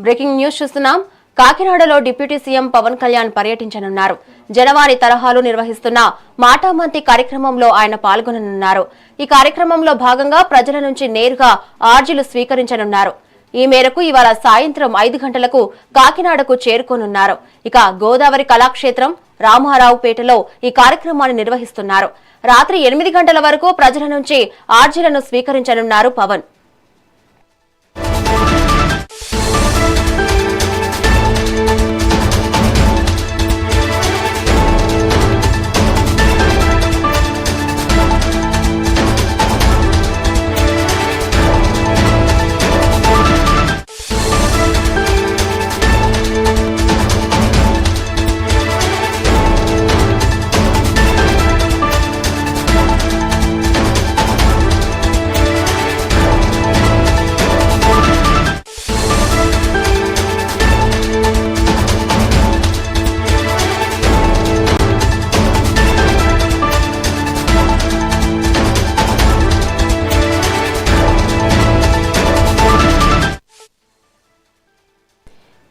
Breaking news చూస్తున్నాం. కాకినాడలో deputy CM Pawan Kalyan పర్యటించనున్నారు. జనవాణి తరహాలు నిర్వహిస్తున్న మాటామంతి కార్యక్రమంలో ఆయన పాల్గొననున్నారు. ఈ కార్యక్రమంలో భాగంగా ప్రజల నుంచి నేరుగా ఆర్జీలు స్వీకరించనున్నారు. ఈ మేరకు ఇవాళ సాయంత్రం 5 గంటలకు కాకినాడకు చేరుకోనున్నారు. ఇక గోదావరి కళాక్షేత్రం రామారావుపేటలో ఈ కార్యక్రమాన్ని నిర్వహిస్తున్నారు. రాత్రి 8 గంటల వరకు ప్రజల నుంచి ఆర్జీలను స్వీకరించనున్నారు పవన్.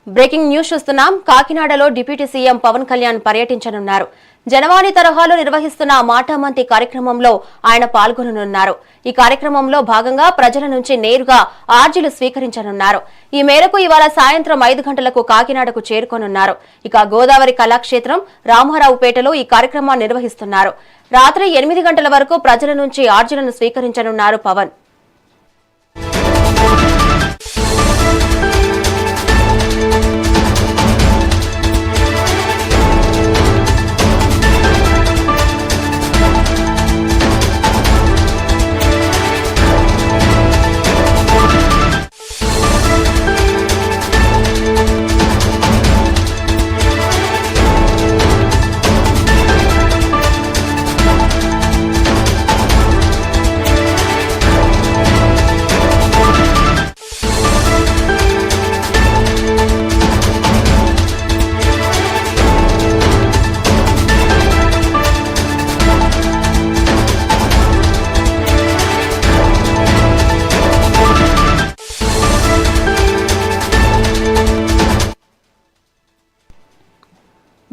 బ్రేకింగ్ న్యూస్ చూస్తున్నాం. కాకినాడలో డిప్యూటీ సీఎం పవన్ కళ్యాణ్ పర్యటించనున్నారు. జనవాణి తరహాలో నిర్వహిస్తున్న మాటామంతి కార్యక్రమంలో ఆయన పాల్గొననున్నారు. ఈ కార్యక్రమంలో భాగంగా ప్రజల నుంచి నేరుగా ఆర్జీలు స్వీకరించనున్నారు. ఈ మేరకు ఇవాళ సాయంత్రం 5 గంటలకు కాకినాడకు చేరుకోనున్నారు. ఇక గోదావరి కళాక్షేత్రం రామారావుపేటలో ఈ కార్యక్రమాన్ని నిర్వహిస్తున్నారు. రాత్రి 8 గంటల వరకు ప్రజల నుంచి ఆర్జీలను స్వీకరించనున్నారు పవన్.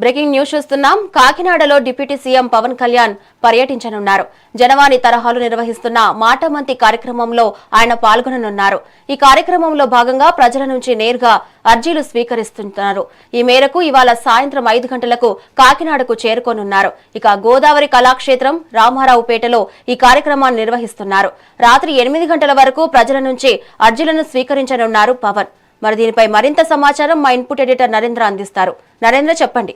బ్రేకింగ్ న్యూస్ చూస్తున్నాం. కాకినాడలో డిప్యూటీ సీఎం పవన్ కళ్యాణ్ పర్యటించనున్నారు. జనవాణి తరహాలు నిర్వహిస్తున్న మాటామంతి కార్యక్రమంలో ఆయన పాల్గొననున్నారు. ఈ కార్యక్రమంలో భాగంగా ప్రజల నుంచి నేరుగా అర్జీలు స్వీకరిస్తున్నారు. ఈ మేరకు ఇవాళ సాయంత్రం 5 గంటలకు కాకినాడకు చేరుకోనున్నారు. ఇక గోదావరి కళాక్షేత్రం రామారావుపేటలో ఈ కార్యక్రమాన్ని నిర్వహిస్తున్నారు. రాత్రి 8 గంటల వరకు ప్రజల నుంచి అర్జీలను స్వీకరించనున్నారు పవన్. మరి దీనిపై మరింత సమాచారం మా ఇన్పుట్ ఎడిటర్ నరేంద్ర అందిస్తారు. నరేంద్ర, చెప్పండి.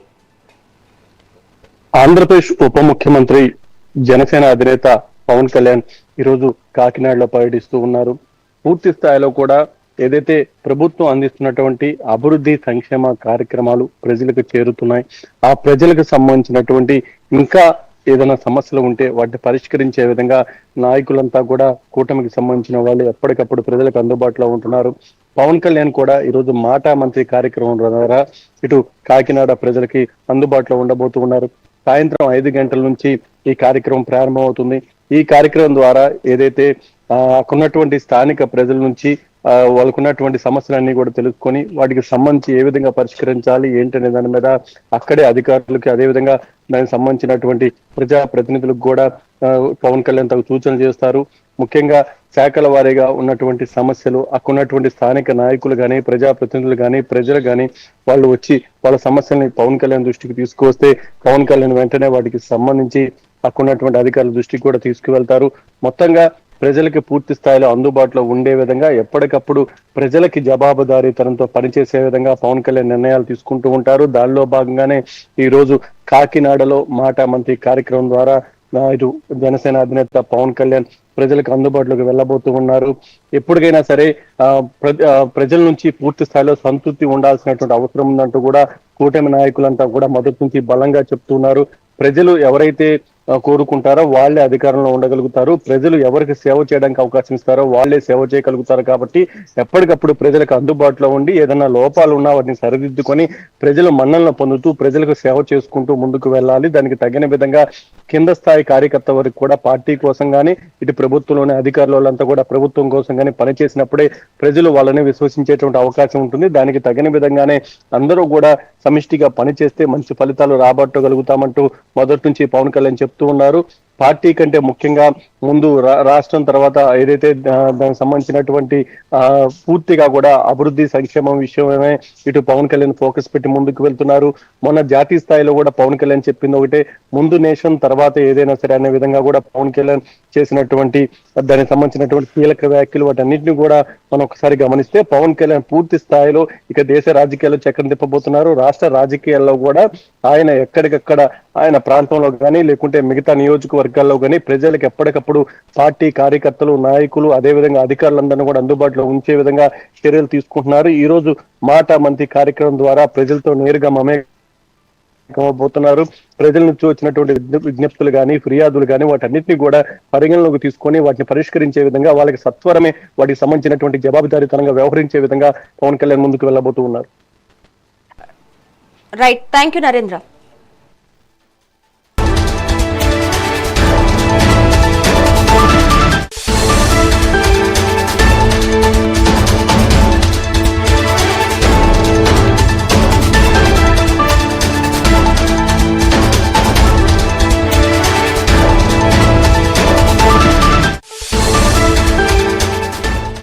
ఆంధ్రప్రదేశ్ ఉప ముఖ్యమంత్రి జనసేన అధినేత పవన్ కళ్యాణ్ ఈరోజు కాకినాడలో పర్యటిస్తూ ఉన్నారు. పూర్తి స్థాయిలో కూడా ఏదైతే ప్రభుత్వం అందిస్తున్నటువంటి అభివృద్ధి సంక్షేమ కార్యక్రమాలు ప్రజలకు చేరుతున్నాయి. ఆ ప్రజలకు సంబంధించినటువంటి ఇంకా ఏదైనా సమస్యలు ఉంటే వాటిని పరిష్కరించే విధంగా నాయకులంతా కూడా కూటమికి సంబంధించిన వాళ్ళు ఎప్పటికప్పుడు ప్రజలకు అందుబాటులో ఉంటున్నారు. పవన్ కళ్యాణ్ కూడా ఈరోజు మాటామంతి కార్యక్రమం ద్వారా ఇటు కాకినాడ ప్రజలకి అందుబాటులో ఉండబోతూ ఉన్నారు. సాయంత్రం 5 గంటల నుంచి ఈ కార్యక్రమం ప్రారంభమవుతుంది. ఈ కార్యక్రమం ద్వారా ఏదైతే అక్కడున్నటువంటి స్థానిక ప్రజల నుంచి వాళ్ళకున్నటువంటి సమస్యలన్నీ కూడా తెలుసుకొని వాటికి సంబంధించి ఏ విధంగా పరిష్కరించాలి ఏంటనే దాని మీద అక్కడే అధికారులకి అదేవిధంగా దానికి సంబంధించినటువంటి ప్రజా ప్రతినిధులకు కూడా పవన్ కళ్యాణ్ తగు సూచనలు చేస్తారు. ముఖ్యంగా శాఖల వారీగా ఉన్నటువంటి సమస్యలు అక్కడున్నటువంటి స్థానిక నాయకులు కానీ ప్రజాప్రతినిధులు కానీ ప్రజలు కానీ వాళ్ళు వచ్చి వాళ్ళ సమస్యల్ని పవన్ కళ్యాణ్ దృష్టికి తీసుకువస్తే పవన్ కళ్యాణ్ వెంటనే వాటికి సంబంధించి అక్కడున్నటువంటి అధికారుల దృష్టికి కూడా తీసుకువెళ్తారు. మొత్తంగా ప్రజలకి పూర్తి స్థాయిలో అందుబాటులో ఉండే విధంగా ఎప్పటికప్పుడు ప్రజలకి జవాబుదారీతనంతో పనిచేసే విధంగా పవన్ కళ్యాణ్ నిర్ణయాలు తీసుకుంటూ ఉంటారు. దానిలో భాగంగానే ఈ రోజు కాకినాడలో మాటామంతి కార్యక్రమం ద్వారా ఇటు జనసేన అధినేత పవన్ కళ్యాణ్ ప్రజలకు అందుబాటులోకి వెళ్ళబోతూ ఉన్నారు. ఎప్పటికైనా సరే ప్రజల నుంచి పూర్తి స్థాయిలో సంతృప్తి ఉండాల్సినటువంటి అవసరం ఉందంటూ కూడా కూటమి నాయకులంతా కూడా మొదటి నుంచి బలంగా చెప్తున్నారు. ప్రజలు ఎవరైతే కోరుకుంటారో వాళ్ళే అధికారంలో ఉండగలుగుతారు. ప్రజలు ఎవరికి సేవ చేయడానికి అవకాశం ఇస్తారో వాళ్ళే సేవ చేయగలుగుతారు. కాబట్టి ఎప్పటికప్పుడు ప్రజలకు అందుబాటులో ఉండి ఏదైనా లోపాలు ఉన్నా వాటిని సరిదిద్దుకొని ప్రజలు మన్ననలు పొందుతూ ప్రజలకు సేవ చేసుకుంటూ ముందుకు వెళ్ళాలి. దానికి తగిన విధంగా కింద స్థాయి కార్యకర్త వరకు కూడా పార్టీ కోసం కానీ ఇటు ప్రభుత్వంలోని అధికారులంతా కూడా ప్రభుత్వం కోసం కానీ పనిచేసినప్పుడే ప్రజలు వాళ్ళని విశ్వసించేటువంటి అవకాశం ఉంటుంది. దానికి తగిన విధంగానే అందరూ కూడా సమిష్టిగా పనిచేస్తే మంచి ఫలితాలు రాబట్టగలుగుతామంటూ మొదటి నుంచి పవన్ కళ్యాణ్ చెప్తూ ఉన్నారు. పార్టీ కంటే ముఖ్యంగా ముందు రాష్ట్రం తర్వాత ఏదైతే దానికి సంబంధించినటువంటి పూర్తిగా కూడా అభివృద్ధి సంక్షేమం విషయమే ఇటు పవన్ కళ్యాణ్ ఫోకస్ పెట్టి ముందుకు వెళ్తున్నారు. మొన్న జాతీయ స్థాయిలో కూడా పవన్ కళ్యాణ్ చెప్పింది ఒకటే, ముందు నేషన్ తర్వాత ఏదైనా సరే అనే విధంగా కూడా పవన్ కళ్యాణ్ చేసినటువంటి దానికి సంబంధించినటువంటి కీలక వ్యాఖ్యలు వాటన్నిటిని కూడా మనం ఒకసారి గమనిస్తే పవన్ కళ్యాణ్ పూర్తి స్థాయిలో ఇక దేశ రాజకీయాల్లో చక్రం తిప్పబోతున్నారు. రాష్ట్ర రాజకీయాల్లో కూడా ఆయన ఎక్కడికక్కడ ఆయన ప్రాంతంలో కానీ లేకుంటే మిగతా నియోజకవర్గాల్లో కానీ ప్రజలకు ఎప్పటికప్పుడు పార్టీ కార్యకర్తలు నాయకులు అదేవిధంగా అధికారులందరినీ కూడా అందుబాటులో ఉంచే విధంగా చర్యలు తీసుకుంటున్నారు. ఈ రోజు మాట మంత్రి కార్యక్రమం ద్వారా ప్రజలతో నేరుగా మమేకమవుతున్నారు. ప్రజల నుంచి వచ్చినటువంటి విజ్ఞప్తులు కానీ ఫిర్యాదులు కానీ వాటన్నిటిని కూడా పరిగణలోకి తీసుకొని వాటిని పరిష్కరించే విధంగా వాళ్ళకి సత్వరమే వాటికి సంబంధించినటువంటి జవాబుదారీతనంగా వ్యవహరించే విధంగా పవన్ కళ్యాణ్ ముందుకు వెళ్ళబోతూ ఉన్నారు. Right, thank you Narendra.